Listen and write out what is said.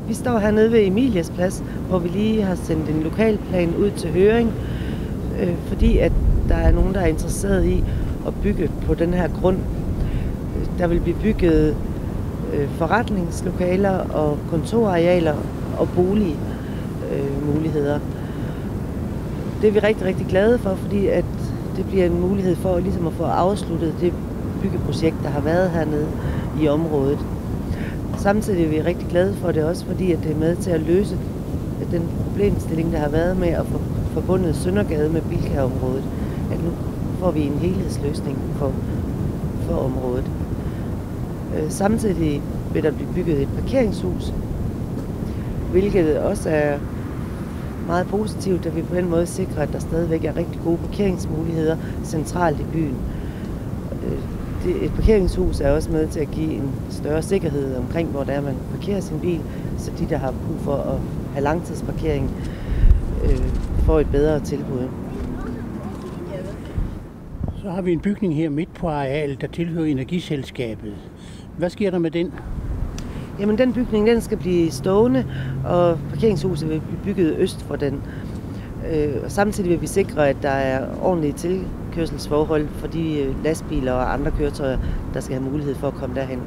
Vi står hernede ved Emilias Plads, hvor vi lige har sendt en lokalplan ud til høring, fordi at der er nogen, der er interesseret i at bygge på den her grund. Der vil blive bygget forretningslokaler og kontorarealer og boligmuligheder. Det er vi rigtig, rigtig glade for, fordi at det bliver en mulighed for ligesom at få afsluttet det byggeprojekt, der har været hernede i området. Samtidig er vi rigtig glade for det også, fordi at det er med til at løse den problemstilling, der har været med at få forbundet Søndergade med Bilka-området. At nu får vi en helhedsløsning for området. Samtidig vil der blive bygget et parkeringshus, hvilket også er meget positivt, da vi på den måde sikrer, at der stadigvæk er rigtig gode parkeringsmuligheder centralt i byen. Et parkeringshus er også med til at give en større sikkerhed omkring, hvor der man parkerer sin bil, så de, der har brug for at have langtidsparkering, får et bedre tilbud. Så har vi en bygning her midt på arealet, der tilhører Energiselskabet. Hvad sker der med den? Jamen, den bygning den skal blive stående, og parkeringshuset vil blive bygget øst for den. Og samtidig vil vi sikre, at der er ordentlige tilkørselsforhold for de lastbiler og andre køretøjer, der skal have mulighed for at komme derhen.